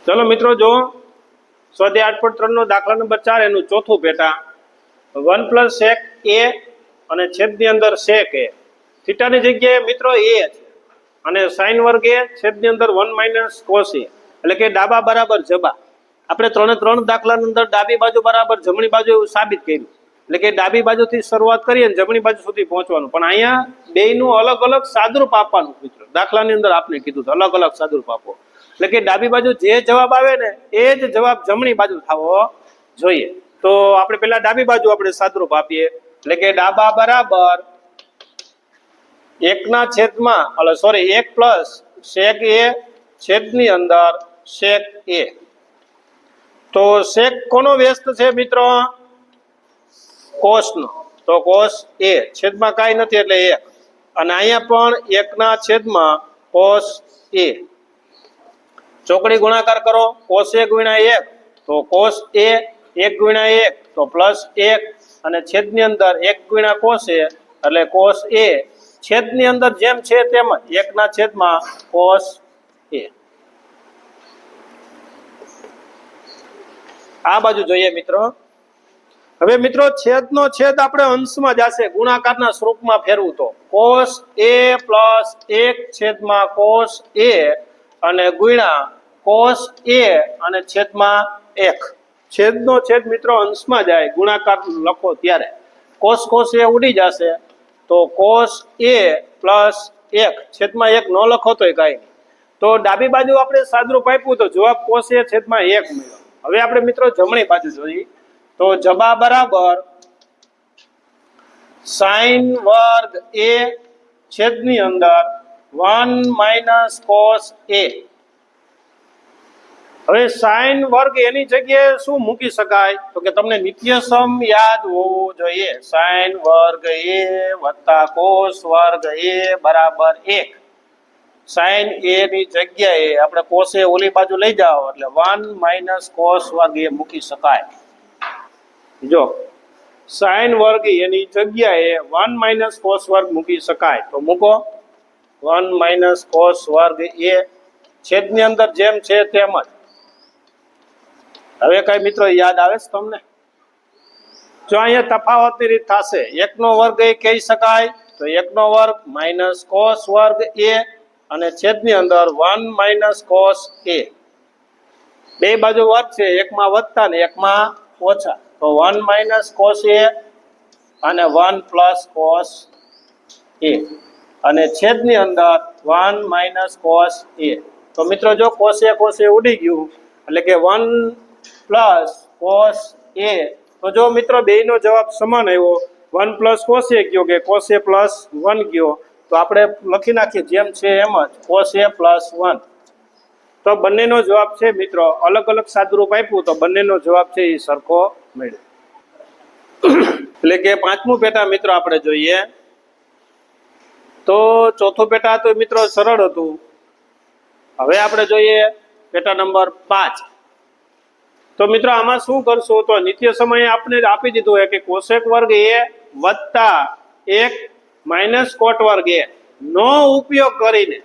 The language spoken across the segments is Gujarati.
ચલો મિત્રો જો સ્વાધ્યાય 8.3 નો દાખલા નંબર 4 એનું ચોથું પેટા 1 + sec a અને છેદની અંદર sec a થીટાની જગ્યાએ મિત્રો a છે અને sin વર્ગ a છેદની અંદર 1 - cos a એટલે કે ડાબા બરાબર જબા. આપણે ત્રણ દાખલાની અંદર ડાબી બાજુ બરાબર જમણી બાજુ એવું સાબિત કર્યું. એટલે કે ડાબી બાજુથી શરૂઆત કરીએ ને જમણી બાજુ સુધી પહોંચવાનું, પણ અહીંયા બેયનું અલગ અલગ સાદરૂપ આપવાનું મિત્રો. દાખલાની અંદર આપણે કીધું તો અલગ અલગ સાદરૂપ આપો એટલે કે ડાબી બાજુ જે જવાબ આવે ને એ જ જવાબ જમણી બાજુ થવો જોઈએ. તો આપણે પેલા ડાબી બાજુ આપણે સાદરૂપ આપીએ એટલે કે ડાબા બરાબર 1 + sec a છેદની અંદર sec a. તો sec કોનો વ્યસ્ત છે મિત્રો? cos નો. તો cos a છેદમાં કાંઈ નથી એટલે 1 અને અહીંયા પણ 1 cos a. ચોકડી ગુણાકાર કરો, cos a × 1 તો cos a, 1 × 1 તો +1 અને છેદની અંદર 1 × cos a એટલે cos a છેદની અંદર જેમ છે તેમ જ 1 cos a. આ બાજુ જોઈએ મિત્રો. હવે મિત્રો છેદનો છેદ આપણે અંશમાં જશે, ગુણાકારના સ્વરૂપમાં ફેરવું તો cos a + 1 cos a અને ગુણ્યા cos a અને છેદમાં 1. છેદનો છેદ મિત્રો અંશમાં જાય, ગુણાકાર લખો ત્યારે cos a ઉડી જશે તો cos a + 1 છેદમાં 1 ન લખો તોય કાંઈ નહીં. તો ડાબી બાજુ આપણે સાદરૂપ આપ્યું તો જવાબ cos a છેદમાં 1 મળ્યો. હવે આપણે મિત્રો જમણી બાજુ જોઈએ તો જબા બરાબર sin વર્ગ a છેદની અંદર 1 - cos a. હવે sin વર્ગ એની જગ્યાએ શું મૂકી શકાય? તો કે તમને નિત્યસમ યાદ હોવું જોઈએ. sin વર્ગ a + cos વર્ગ a બરાબર 1. sin a ની જગ્યાએ આપણે cos a ઓલી બાજુ લઈ જાઓ એટલે 1 - cos વર્ગ a મૂકી શકાય. જો sin વર્ગ એની જગ્યાએ 1 - cos વર્ગ મૂકી શકાય તો મૂકો 1 - cos વર્ગ a છેદની અંદર જેમ છે તેમ જ. હવે કઈ મિત્રો યાદ આવે છે તમને? જો અહીંયા તફાવતની રીત થશે, 1 નો વર્ગ એ કહી શકાય તો 1 નો વર્ગ - cos વર્ગ a અને છેદની અંદર 1 - cos a. બે બાજુ વર્ગ છે, એકમાં વધતા ને એકમાં ઓછા તો 1 - cos a અને 1 + cos a અને છેદની અંદર 1 - cos a. તો મિત્રો જો cos a ઉડી ગયું એટલે કે 1 + cos a. તો જો મિત્રો બેયનો જવાબ સમાન આવ્યો. 1 + cos a ગયો કે cos a + 1 ગયો તો આપણે લખી નાખીએ જેમ છે એમ જ cos a + 1. તો બંનેનો જવાબ છે મિત્રો અલગ અલગ સાદરૂપ આપ્યું તો બંનેનો જવાબ છે એ સરખો મળ્યો. એટલે કે પાંચમું પેટા મિત્રો આપણે જોઈએ તો ચોથું પેટા તો મિત્રો સરળ હતું. હવે આપણે જોઈએ પેટા નંબર 5. તો મિત્રો આમાં શું કરશું તો નિત્ય સમયે આપણે આપી દીધું હોય કે કોસેક વર્ગ a + 1 - cot વર્ગ a નો ઉપયોગ કરીને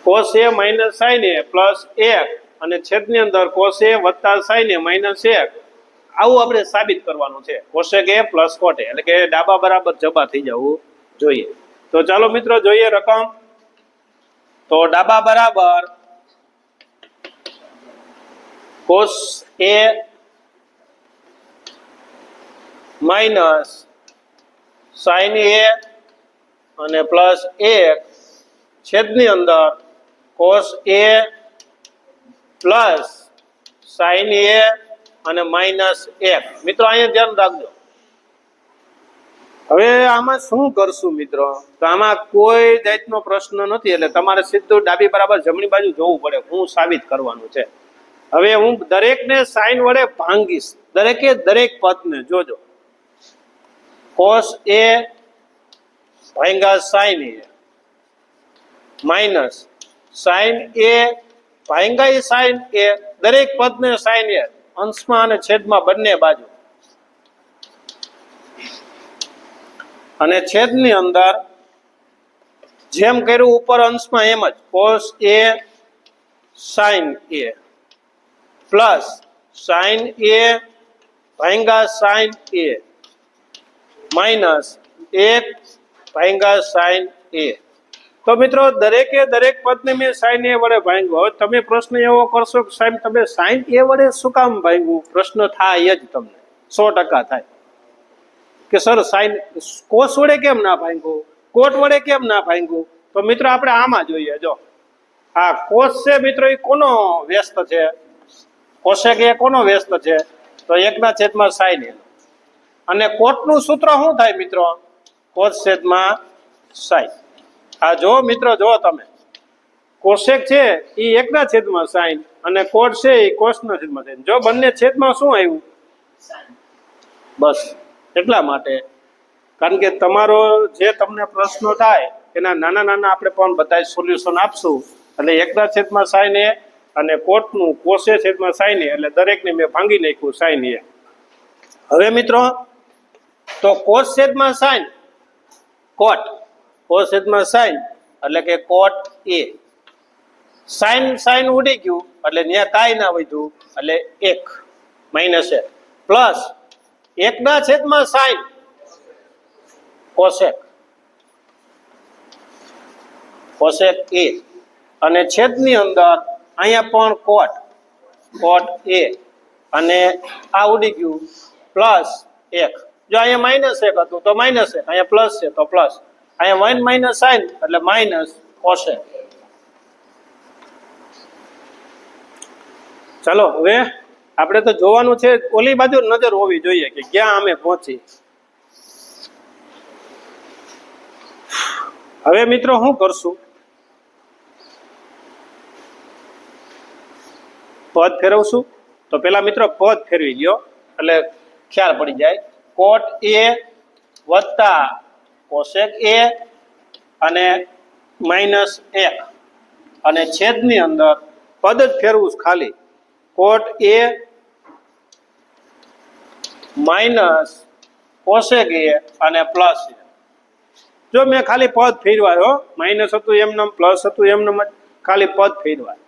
cos a - sin a + 1 અને છેદની અંદર cos a + sin a - 1 આવું આપણે સાબિત કરવાનું છે. cosec a + cot a એટલે કે ડાબા બરાબર જબા થઈ જવું જોઈએ. તો ચાલો મિત્રો જોઈએ રકમ. તો ડાબા બરાબર cos a - sin a અને +1 છેદની અંદર cos a + sin a અને -1. મિત્રો અહીંયા ધ્યાન રાખજો. હવે આમાં શું કરશું મિત્રો? તો આમાં કોઈ જાતનો પ્રશ્ન નથી એટલે તમારે સીધું ડાબી બરાબર જમણી બાજુ જોવું પડે હું સાબિત કરવાનું છે. હવે હું દરેકને સાઈન વડે ભાંગીશ, દરેકે દરેક પદને જોજો. cos a ભાંગા sin a minus sin a ભાંગા sin a, દરેક પદને sin a અંશમાં અને છેદમાં બંને બાજુ અને છેદની અંદર જેમ કર્યું ઉપર અંશમાં એમ જ cos a sine a plus sine a ભાંગા સાઇન એ માઇનસ 1 ભાંગા સાઇન એ. તો મિત્રો દરેક પદને મેં સાઇન એ વડે ભાંગ્યું. હવે તમે પ્રશ્ન એવો કરશો કે સાહેબ તમે સાઇન એ વડે શું કામ ભાંગ્યું? પ્રશ્ન થાય જ તમને 100% થાય કે સર સાઇન કોસ વડે કેમ ના ભાંગ્યું, કોટ વડે કેમ ના ભાંગ્યું? તો મિત્રો આપણે આમાં જોઈએ. જો આ કોસ છે મિત્રો, એ કોનો વ્યસ્ત છે? કોશેક એ કોનો વ્યસ્ત છે? તો 1/, સાઇન એ. અને કોટનું સૂત્ર શું થાય મિત્રો? કોસ છેદમાં સાઇન. આ જો મિત્રો, જો તમે કોશેક છે એ 1/, સાઇન અને કોટ છે એ કોસના છેદમાં સાઇન. જો બંને છેદમાં શું આવ્યું? બસ એટલા માટે, કારણ કે તમારો જે તમને પ્રશ્નો થાય એના નાના આપણે પણ બધા સોલ્યુશન આપશું. એટલે 1/, સાઇન એ અને કોટનું કોસે છેદમાં સાઇન એ, એટલે દરેકને મેં ભાંગી નાખ્યું સાઇન એ. હવે મિત્રો, તો કોસ છેદમાં સાઇન કોટ, કોસ છેદમાં સાઇન એટલે કે કોટ એ. સાઇન ઉડી ગયું એટલે ત્યાં કાંઈ ના વધ્યું, એટલે 1 -1 પ્લસ 1/, સાઇન કોશેક, કોશેક એ. અને છેદની અંદર અહીંયા પણ કોટ એ અને આ ઉડી ગયું પ્લસ 1. જો અહીંયા -1 હતું તો -1, અહીંયા પ્લસ છે તો પ્લસ, અહીંયા 1 - સાઇન એટલે માઇનસ કોશેક. ચાલો હવે આપણે તો જોવાનું છે, ઓલી બાજુ નજર હોવી જોઈએ કે ક્યાં અમે પહોંચી. હવે મિત્રો શું કરશું? પદ ફેરવશું. તો પેલા મિત્રો પદ ફેરવી ગયો એટલે ખ્યાલ પડી જાય. કોટ એ વત્તા કોશેક એ અને -1 અને છેદની અંદર પદ જ ફેરવું ખાલી. કોટ એ માઇનસ કોશેક એ અને પ્લસ એ. જો મેં ખાલી પદ ફેરવાયો, માઇનસ હતું એમને, પ્લસ હતું એમને, ખાલી પદ ફેરવાય.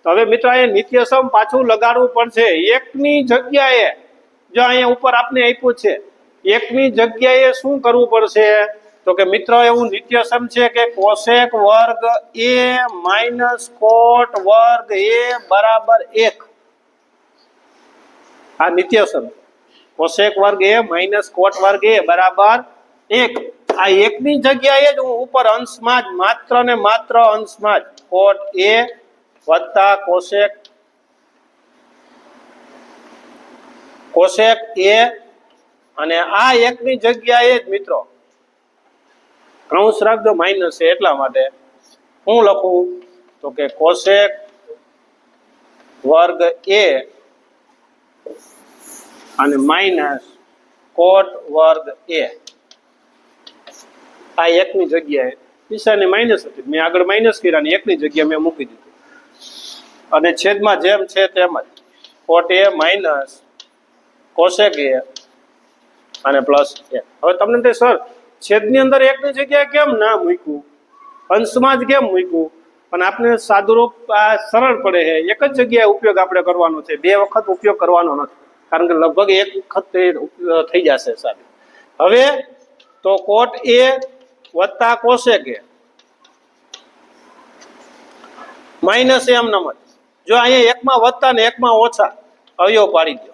હવે મિત્રો અહીંયા નિત્યસમ પાછું લગાડવું પડશે. એકની જગ્યાએ જો અહીંયા ઉપર આપને આપ્યું છે, એકની જગ્યાએ શું કરવું પડશે? તો કે મિત્રો એવું નિત્યસમ છે કે કોશેક વર્ગ એ માઇનસ કોટ વર્ગ એ બરાબર 1. આ નિત્યસમ કોશેક વર્ગ એ માઇનસ કોટ વર્ગ એ બરાબર 1. આ એકની જગ્યાએ જ હું ઉપર અંશમાં જ માત્ર ને માત્ર અંશમાં જ કોટ એ વત્તા કોશેક એ અને આ એકની જગ્યાએ જ મિત્રો કૌંસ રાખજો માઇનસ છે, એટલા માટે હું લખું તો કે કોશેક વર્ગ એ અને માઇનસ કોટ વર્ગ એ. આ એકની જગ્યાએ નિશાની માઇનસ હતી, મેં આગળ માઇનસ કર્યા અને એકની જગ્યાએ મેં મૂકી દીધું. અને છેદમાં જેમ છે તેમ જ કોટ એ માઇનસ કોશેક એ અને પ્લસ એ. હવે તમને તે સર છેદની અંદર એકની જગ્યાએ કેમ ના મૂક્યું, અંશમાં જ કેમ મૂક્યું? પણ આપણે સાદુરૂપ આ સરળ પડે છે. એક જ જગ્યાએ ઉપયોગ આપણે કરવાનો છે, 2 વખત ઉપયોગ કરવાનો નથી, કારણ કે લગભગ 1 વખત થઈ જશે સાહેબ. હવે તો કોટ એ વત્તા કોશેક એ માઇનસ એમ નમત. જો અહીંયા એકમાં વત્તા ને એકમાં ઓછા અવયવ પાડી દો.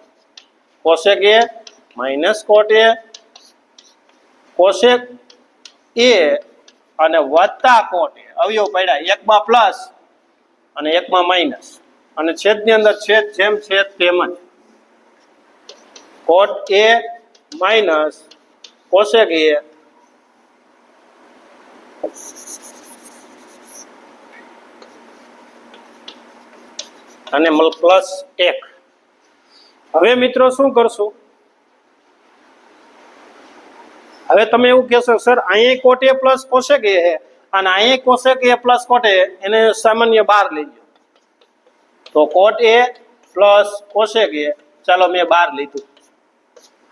કોશેક એ માઇનસ કોટ એ, કોશેક એ અને વત્તા કોટ એ અવયવ પાડ્યા, એકમાં પ્લસ અને એકમાં માઇનસ અને છેદની અંદર છેદ જેમ છે તેમ જ. કોટ એ માઇનસ કોશેક એ અને પ્લસ 1. હવે મિત્રો શું કરશું? હવે તમે એવું કહેશો સર અહીંયા કોટ એ પ્લસ કોશેક એ છે અને અહીંયા કોશેક એ પ્લસ કોટ એ, એને સામાન્ય બહાર લેજો. તો કોટ એ પ્લસ કોશેક એ, ચાલો મેં બહાર લીધું,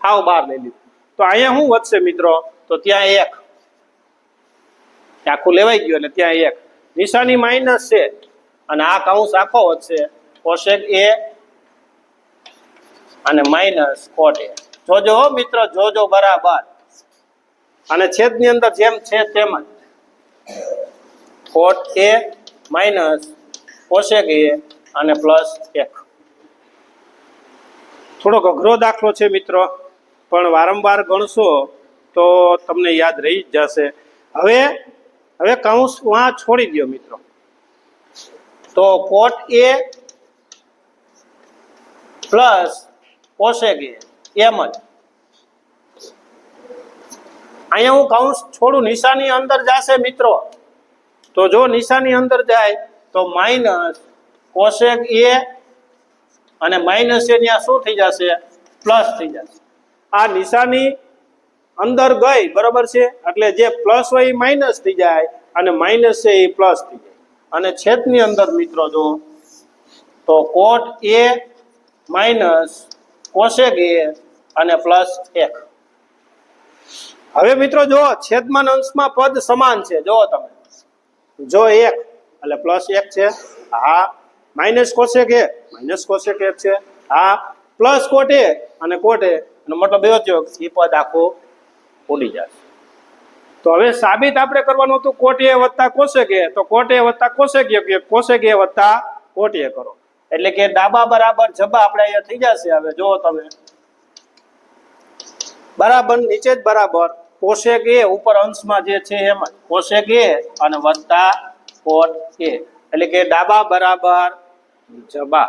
હાવ બહાર લઈ લીધું. તો અહીંયા શું વધશે મિત્રો? તો ત્યાં 1 આખું લેવાઈ ગયું એટલે ત્યાં 1. નિશાની માઇનસ છે અને આ કૌંસ આખો વધશે કોશેક એ અને માઇનસ કોટ એ. જોજો હો મિત્ર, જોજો બરાબર. અને છેદની અંદર જેમ છે તેમ જ કોટ એ માઇનસ કોશેક એ અને પ્લસ 1. થોડોક અઘરો દાખલો છે મિત્રો, પણ વારંવાર ગણશો તો તમને યાદ રહી જ જશે. હવે કૌંસ વહાં છોડી દો મિત્રો. તો કોટ એ પ્લસ કોશેક એ એમ જ. અહીંયા હું કૌંસ છોડું, નિશાની અંદર જશે મિત્રો. તો જો નિશાની અંદર જાય તો માઇનસ કોશેક એ અને માઇનસ એ ત્યાં શું થઈ જશે? પ્લસ થઈ જશે. આ નિશાની અંદર ગઈ બરોબર છે, એટલે જે પ્લસ હોય એ માઇનસ થઈ જાય અને માઇનસ છે એ પ્લસ થઈ જાય. અને છેદની અંદર મિત્રો જો તો કોટ એ માઇનસ કોશેક એ અને પ્લસ 1. હવે મિત્રો જો છેદમાન અંશમાં પદ સમાન છે. જો તમે જો 1 એટલે પ્લસ 1 છે, હા માઇનસ કોશેક એ માઇનસ કોશેક 1 છે, હા પ્લસ કોટ એ અને કોટ એ, એનો મતલબ એવો થયો કે એ પદ આખો ઉડી જશે. તો હવે સાબિત આપણે કરવાનું હતું કોટ એ વત્તા કોશેક એ, તો કોટ એ વત્તા કોશેક એ, કોશેક એ વત્તા કોટ એ કરો. એટલે કે ડાબા બરાબર જબા આપણે અહીંયા થઈ જશે. હવે જો તમે બરાબર નીચે જ બરાબર કોશેક એ ઉપર અંશમાં જે છે એમ જ કોશેક એ અને વત્તા કોટ એ, એટલે કે ડાબા બરાબર જબા.